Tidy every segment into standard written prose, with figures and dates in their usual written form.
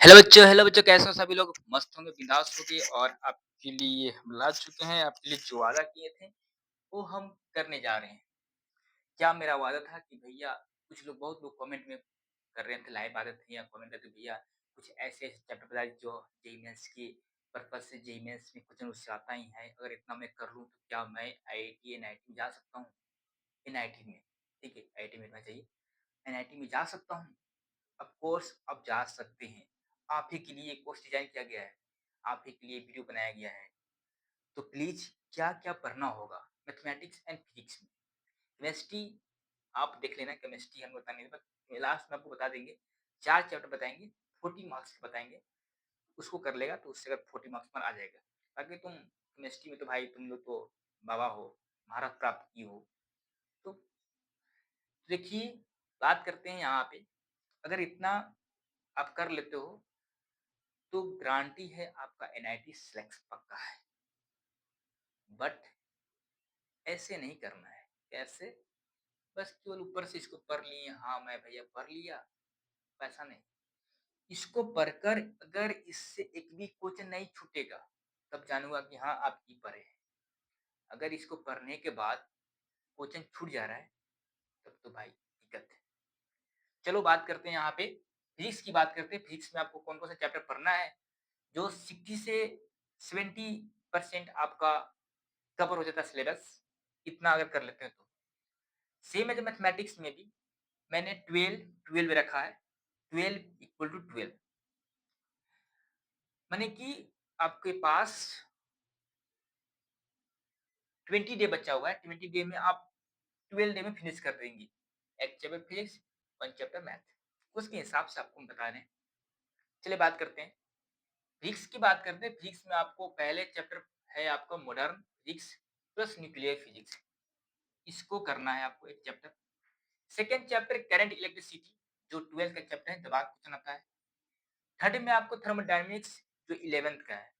Hello बच्चों कैसे हो सभी लोग? मस्त होंगे, बिंदास होंगे और आपके लिए हम ला चुके हैं, आपके लिए जो वादा किए थे, वो हम करने जा रहे हैं। क्या मेरा वादा था कि भैया कुछ लोग बहुत लोग कमेंट में कर रहे थे, लाइव आ रहे थे या कमेंट करके भैया कुछ ऐसे चैप्टर बताइए जो जेईई मेंस के पर्पज़ से जेईई मेंस में क्वेश्चन उससे आता ही है। अगर इतना मैं कर लूँ तो क्या मैं आईआईटी, एनआईटी में जा सकता हूँ? एनआईटी में, ठीक है, आईआईटी में इतना चाहिए। एनआईटी में जा सकता हूँ? ऑफ कोर्स आप जा सकते हैं। आप ही के लिए कोर्स डिज़ाइन किया गया है। आप ही के लिए वीडियो बनाया गया है। तो प्लीज़ क्या-क्या पढ़ना होगा मैथमेटिक्स एंड फिज़िक्स में। केमिस्ट्री आप देख लेना, केमिस्ट्री हमें उतना नहीं पता, लास्ट में आपको बता देंगे। 4 चैप्टर बताएँगे, 40 मार्क्स के बताएँगे। उसको कर लेगा तो उससे अगर 40 मार्क्स पर आ जाएगा। बाकी तुम केमिस्ट्री में तो भाई तुम लोग तो बाबा हो, महारत प्राप्त की हो। तो देखिए, बात करते हैं यहाँ पे, अगर इतना आप कर लेते हो तो गारंटी है आपका एनआईटी सिलेक्शन पक्का है। बट ऐसे नहीं करना है। कैसे? बस केवल ऊपर से इसको पढ़ लिए, हाँ, मैं भैया पढ़ लिया, वैसा नहीं। इसको पढ़कर अगर इससे एक भी क्वेश्चन नहीं छूटेगा, तब जानूँगा कि हाँ, आप ई पढ़े हैं। अगर इसको पढ़ने के बाद क्वेश्चन छूट जा रहा है, तब तो भाई दिक्कत है। चलो बात करते हैं यहाँ पे फिज़िक्स की बात करते हैं। फिज़िक्स में आपको कौन-कौन सा चैप्टर पढ़ना है, जो 60 से 70% आपका कवर हो जाता है सिलेबस, इतना अगर कर लेते हैं तो। सेम एज़ मैथमेटिक्स में भी मैंने 12 रखा है, 12 इक्वल टू 12 माने कि आपके पास 20 डे बचा हुआ है, 20 डे में आप 12 डे में फिनिश कर देंगी। एक चैप्टर फिज़िक्स, 1 चैप्टर मैथ। उसके हिसाब से आपको हम बता रहे हैं। चलिए बात करते हैं, फिज़िक्स की बात करते हैं। फिज़िक्स में आपको पहले चैप्टर है आपका modern physics plus nuclear physics. इसको करना है आपको एक chapter. Second chapter current electricity, जो 12th का चैप्टर है, दबाव क्वेश्चन आता है। थर्ड में आपको थर्मोडायनामिक्स, जो 11th का है।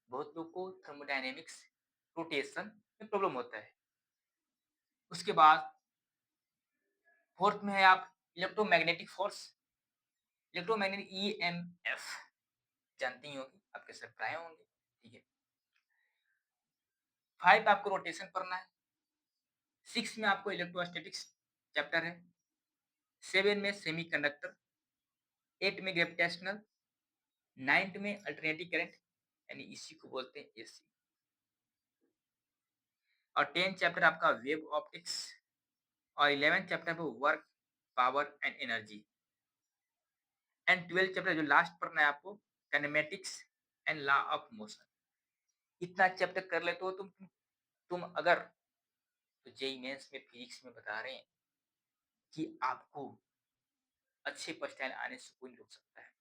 बहुत लोग को थर्मोडायनामिक्स रोटेशन में प्रॉब्लम होता है। उसके बाद फोर्थ में है आप इलेक्ट्रोमैग्नेटिक फोर्स, इलेक्ट्रोमैग्नेटिक ईएमएफ, जानती ही होंगी, आपके सर पढ़ाए होंगे, ठीक है। 5 आपको रोटेशन पढ़ना है। 6 में आपको इलेक्ट्रोस्टैटिक्स चैप्टर है। 7 में सेमीकंडक्टर, 8 में ग्रेविटेशनल, 9th में अल्टरनेटिंग करंट, यानी इसी को बोलते हैं एसी। और 10th चैप्टर आपका वेव ऑप्टिक्स और 11th चैप्टर पे work, power and energy. And 12th chapter जो लास्ट पढ़ना है आपको, kinematics and law of motion. इतना चैप्टर कर लेते हो तुम अगर, तो जेईई मेंस में फिजिक्स में बता रहे हैं कि आपको अच्छे परसेंटाइल आने से कोई नहीं रोक सकता है।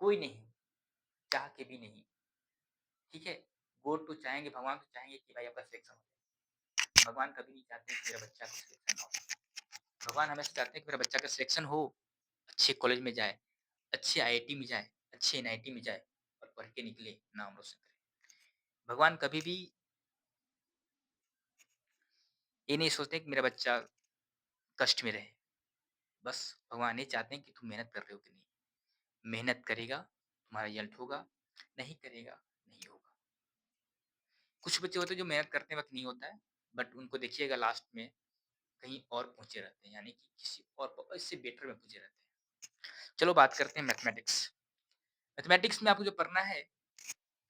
कोई नहीं, चाह के भी नहीं, ठीक है? गॉड तो चाहेंगे, भगवान तो चाहेंगे कि भाई आपका सिलेक्शन हो जाए। भगवान कभी नहीं चाहते कि मेरा बच्चा का सिलेक्शन ना हो। भगवान हमेशा चाहते हैं कि मेरा बच्चा का सिलेक्शन हो, अच्छे कॉलेज में जाए, अच्छे आईआईटी में जाए, अच्छे एनआईटी में जाए और पढ़ के निकले, नाम रोशन करे। भगवान कभी भी ये नहीं सोचते कि मेरा बच्चा कष्ट में रहे। बस भगवान ये चाहते हैं कि तुम मेहनत कर रहे हो कि नहीं। मेहनत करेगा, तुम्हारा रिजल्ट होगा, नहीं करेगा, नहीं होगा। कुछ बच्चे होते हैं जो मेहनत करते वक़्त नहीं होता है, बट उनको देखिएगा लास्ट में कहीं और पहुँचे रहते हैं, यानी कि किसी और इससे बेटर में पहुँचे रहते हैं। चलो बात करते हैं मैथमेटिक्स। मैथमेटिक्स में आपको जो पढ़ना है,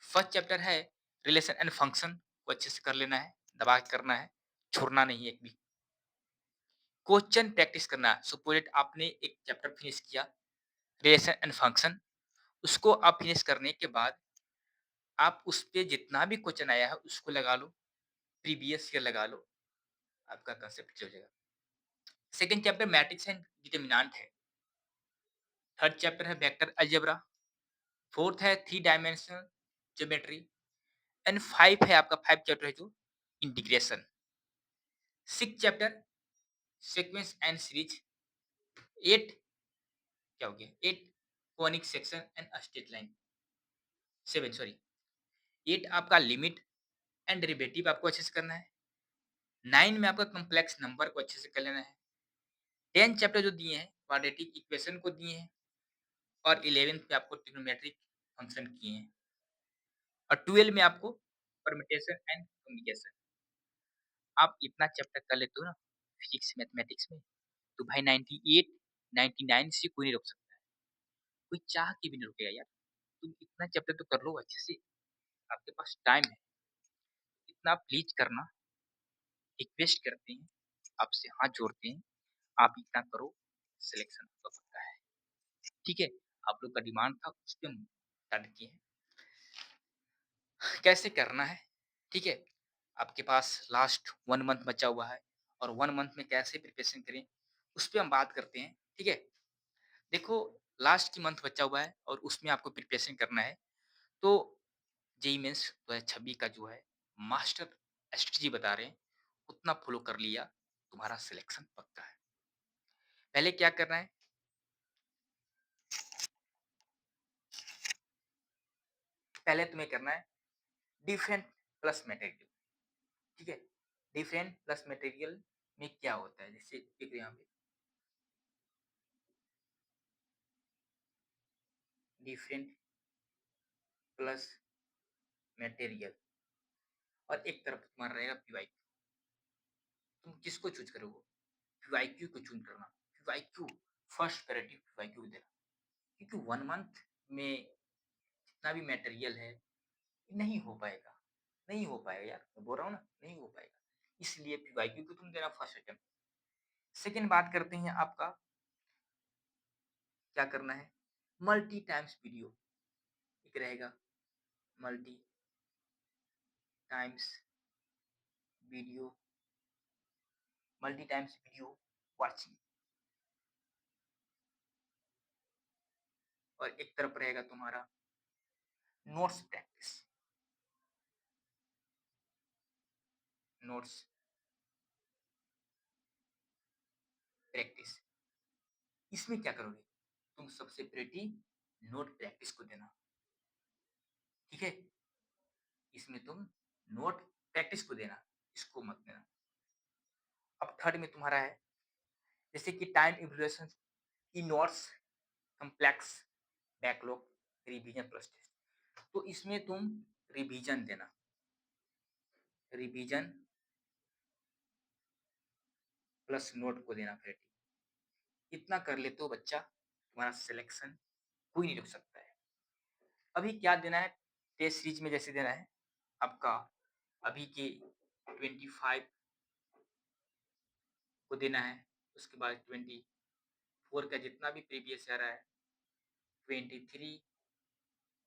फर्स्ट चैप्टर है रिलेशन एंड फंक्शन, को अच्छे से कर लेना है, दबा के करना है, छोड़ना नहीं है एक भी। क्वेश्चन प्रैक्टिस करना है। सपोज़ दैट आपने एक चैप्टर फिनिश किया, रिलेशन एंड फंक्शन, उसको आप फिनिश करने के बाद आप उस पे जितना भी क्वेश्चन आया है उसको लगा लो, प्रीवियस ईयर लगा लो, आपका कांसेप्ट हो जाएगा। Second chapter matrix and determinant है। थर्ड चैप्टर है वेक्टर अलजेब्रा। फोर्थ है थ्री डायमेंशनल ज्योमेट्री एंड 5 है आपका 5 चैप्टर है जो integration. 6 chapter sequence and series. 8 क्या हो गया, 8 conic section and straight line. 7 sorry, 8 आपका लिमिट एंड डेरिवेटिव आपको अच्छे से करना है। 9 में आपका कॉम्प्लेक्स नंबर को अच्छे से कर लेना है। 10 चैप्टर जो दिए हैं क्वाड्रेटिक इक्वेशन को दिए हैं और 11th में आपको ट्रिग्नोमेट्रिक फंक्शन किए हैं और 12 में आपको परम्यूटेशन एंड कम्युनिकेशन। आप इतना चैप्टर कर लेते हो ना फिजिक्स, मैथमेटिक्स में, तो भाई 98, 99 से कोई नहीं रोक सकता है। कोई चाह के भी नहीं रुकेगा यार। तुम इतना चैप्टर तो कर लो अच्छे से, आपके पास टाइम है। इतना प्लीज़ करना, रिक्वेस्ट करते हैं, आपसे हाथ जोड़ते हैं, आप इतना करो, सिलेक्शन आपका पक्का है। ठीक है? आप लोग का डिमांड था, उस पे हम डन किए हैं। कैसे करना है? ठीक है? आपके पास लास्ट 1 मंथ बचा हुआ है और 1 मंथ में कैसे प्रिपरेशन करें, उस पे हम बात करते हैं। ठीक है? देखो, लास्ट की मंथ बचा हुआ है और उसमें आपको प्रिपरेशन करना है। तो जेईई मेंस 2026 का जो है मास्टर स्ट्रेटजी बता रहे हैं, उतना फॉलो कर लिया, तुम्हारा सिलेक्शन पक्का है। पहले क्या करना है? पहले तुम्हें करना है डिफरेंट प्लस मटेरियल। ठीक है? डिफरेंट प्लस मटेरियल में क्या होता है? जैसे देखो यहाँ पे डिफरेंट प्लस मटेरियल और एक तरफ तुम्हारा रहेगा पीवाईक्यू। तुम किसको चूज करोगे? पीवाईक्यू को चूज करना। पीवाईक्यू फर्स्ट प्रायोरिटी पीवाईक्यू को देना, क्योंकि 1 मंथ में जितना भी मटेरियल है नहीं हो पाएगा, नहीं हो पाएगा यार, मैं बोल रहा हूँ ना, नहीं हो पाएगा। इसलिए पीवाईक्यू को तुम देना फर्स्ट अटेम्प्ट। सेकंड बात करते हैं आपका क्या करना है? मल्टी टाइम्स वीडियो एक रहेगा, multi times video, multi times video watching. और एक तरफ रहेगा तुम्हारा नोट्स प्रैक्टिस, नोट्स प्रैक्टिस। इसमें क्या करोगे? तुम सबसे प्रायोरिटी नोट प्रैक्टिस को देना। ठीक है? इसमें तुम नोट प्रैक्टिस को देना, इसको मत देना। अब थर्ड में तुम्हारा है जैसे कि time evaluation, e notes, complex, backlog, revision plus test. तो इसमें तुम रिवीजन देना, रिवीजन प्लस नोट को देना प्रायोरिटी। इतना कर ले तो बच्चा तुम्हारा सिलेक्शन कोई नहीं रुक सकता है। अभी क्या देना है टेस्ट सीरीज में? जैसे देना है आपका अभी के 25 को देना है, उसके बाद 24 का जितना भी प्रीवियस ईयर है, 23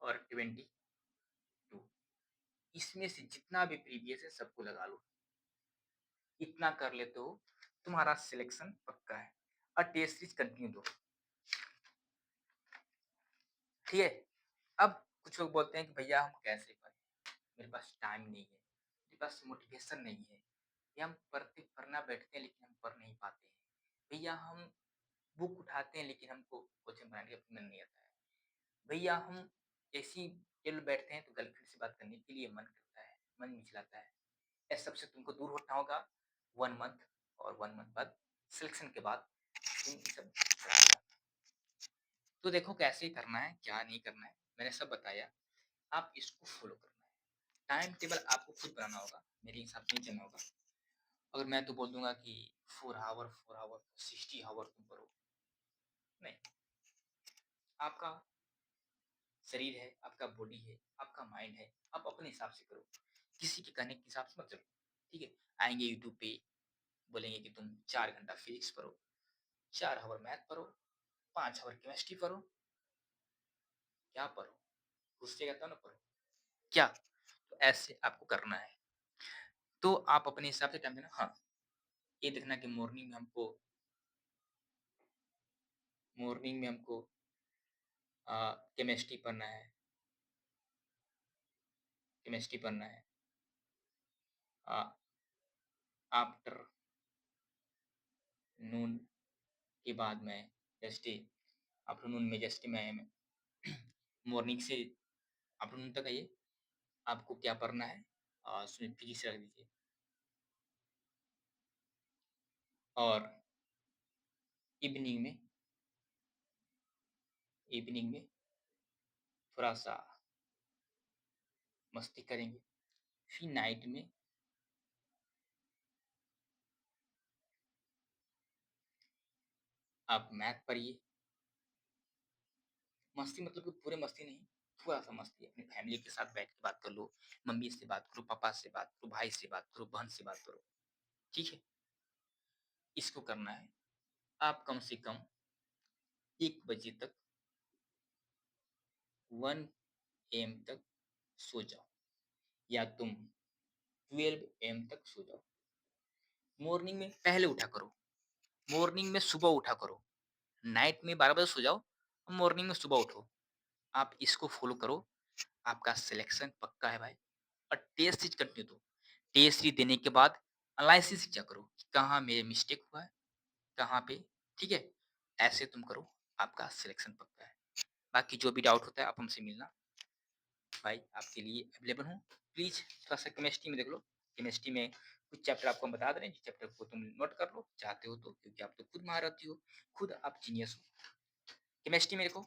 और 22, इसमें से जितना भी प्रीवियस है सबको लगा लो। इतना कर ले तो तुम्हारा सिलेक्शन पक्का है। और टेस्ट सीरीज कंटिन्यू दो। ठीक है? अब कुछ लोग बोलते हैं कि भैया हम कैसे पढ़ें, मेरे पास टाइम नहीं है, मेरे पास मोटिवेशन नहीं है, या हम पढ़ना बैठते हैं लेकिन हम पढ़ नहीं पाते हैं, भैया हम बुक उठाते हैं लेकिन हमको क्वेश्चन बनाने का मन नहीं आता है, भैया हम ऐसी टेबल बैठते हैं तो गर्लफ्रेंड से बात करने के लिए मन करता है, मन मिचलाता है। इस सबसे तुमको दूर होना होगा 1 मंथ, और 1 मंथ बाद सिलेक्शन के बाद तुम ये सब करना। तो देखो कैसे करना है, क्या नहीं करना है, मैंने सब बताया, आप इसको फॉलो करना है। टाइम टेबल आपको खुद बनाना होगा, मेरे हिसाब से नहीं चलना होगा। अगर मैं तो बोल दूंगा कि 4 आवर 60 आवर तुम करो, नहीं। आपका शरीर है, आपका बॉडी है, आपका माइंड है, आप अपने हिसाब से करो, किसी के कहने के हिसाब से मत चलो। ठीक है? आएंगे यूट्यूब पे, बोलेंगे कि तुम 4 घंटा फिजिक्स पढ़ो, 4 आवर मैथ पढ़ो, 5 आवर केमिस्ट्री पढ़ो, क्या पढ़ो? घुसेगा तो ना पढ़ो क्या? तो ऐसे आपको करना है। तो आप अपने हिसाब से टाइम देना। हाँ, ये देखना कि मॉर्निंग में हमको केमिस्ट्री पढ़ना है, केमिस्ट्री पढ़ना है। आफ्टर नून के बाद में जस्ट आफ्टरनून में जस्ट मैं मॉर्निंग से आफ्टरनून तक आइए, आपको क्या पढ़ना है? उसमें फिजिक्स रख दीजिए और इवनिंग में इवनिंग में थोड़ा-सा मस्ती करेंगे, फिर नाइट में आप मैथ पढ़िए। मस्ती मतलब कि पूरे मस्ती नहीं, थोड़ा-सा मस्ती अपनी फैमिली के साथ बैठ के बात कर लो, मम्मी से बात करो, पापा से बात करो, भाई से बात करो, बहन से बात करो, ठीक है? इसको करना है। आप कम से कम 1 बजे तक 1 एएम तक सो जाओ या तुम 12 एएम तक सो जाओ। मॉर्निंग में पहले उठा करो, मॉर्निंग में सुबह उठा करो। नाइट में 12 बजे सो जाओ, मॉर्निंग में सुबह उठो। आप इसको फ़ॉलो करो, आपका सिलेक्शन पक्का है भाई। और टेस्ट सीरीज़ कंटिन्यू दो। टेस्ट सीरीज़ देने के बाद एनालिसिस किया करो कि कहाँ मेरे मिस्टेक हुआ है, कहाँ पे ठीक है? ऐसे तुम करो, आपका सिलेक्शन पक्का है। बाकी जो भी डाउट होता है आप हमसे मिलना, भाई आपके लिए अवेलेबल हूँ। प्लीज़ थोड़ा-सा केमिस्ट्री में देख लो, केमिस्ट्री में कुछ चैप्टर आपको हम बता दे रहे हैं, जिस चैप्टर को तुम नोट कर लो, चाहते हो तो, क्योंकि आप तो खुद महारथी हो, खुद आप जीनियस हो। केमिस्ट्री में देखो,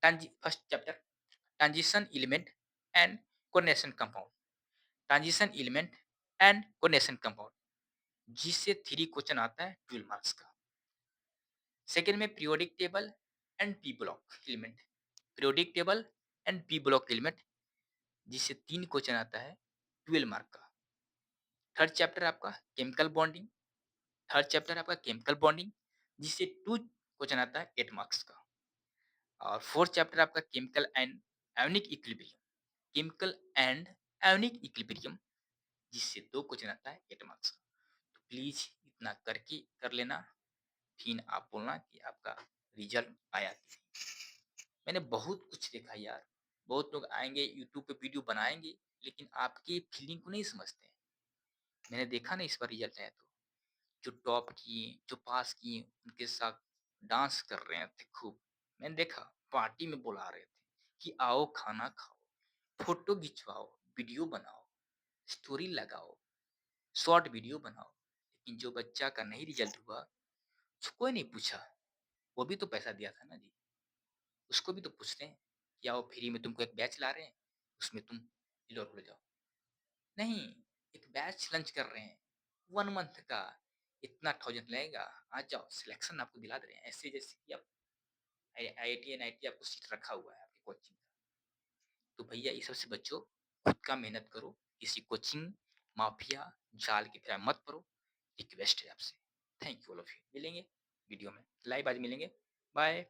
first chapter transition element and coordination compound, transition element and coordination compound, जिससे 3 क्वेश्चन आता है 12 मार्क्स का। सेकंड में periodic table and P block element, periodic table and P block element, जिससे 3 क्वेश्चन आता है 12 मार्क का। थर्ड चैप्टर आपका केमिकल बॉन्डिंग, थर्ड चैप्टर आपका केमिकल बॉन्डिंग, जिससे 2 क्वेश्चन आता है 8 मार्क्स का। और फोर्थ चैप्टर आपका chemical and ionic equilibrium, chemical and ionic equilibrium, जिससे 2 क्वेश्चन आता है 8 मार्क्स का। तो प्लीज़ इतना करके कर लेना, फिर आप बोलना कि आपका रिजल्ट आया कि नहीं। मैंने बहुत कुछ देखा यार, बहुत लोग आएँगे यूट्यूब पे वीडियो बनाएँगे, लेकिन आपकी फीलिंग को नहीं समझते हैं। मैंने देखा ना इस बार रिजल्ट आया तो, जो टॉप किए, जो पास किए, उनके साथ डांस कर रहे थे खूब। मैंने देखा, पार्टी में बुला रहे थे कि आओ खाना खाओ, फ़ोटो खिंचवाओ, वीडियो बनाओ, स्टोरी लगाओ, शॉर्ट वीडियो बनाओ। लेकिन जो बच्चा का नहीं रिजल्ट हुआ, उसको कोई नहीं पूछा। वो भी तो पैसा दिया था ना जी, उसको भी तो पूछते हैं कि आओ फ्री में तुमको एक बैच ला रहे हैं, उसमें तुम हिलो डुल जाओ। नहीं, एक बैच लॉन्च कर रहे हैं, 1 मंथ का, इतना 1000 लगेगा, आ जाओ सिलेक्शन आपको दिला दे रहे हैं। ऐसे जैसे कि आप आईआईटी एनआईटी आपको सीट रखा हुआ है आपकी कोचिंग का। तो भैया ये सब से बचो, खुद का मेहनत करो, किसी कोचिंग, माफिया, जाल की तरह मत पड़ो, रिक्वेस्ट है आपसे। Thank you all of you. मिलेंगे वीडियो में, लाइव आज मिलेंगे। बाय।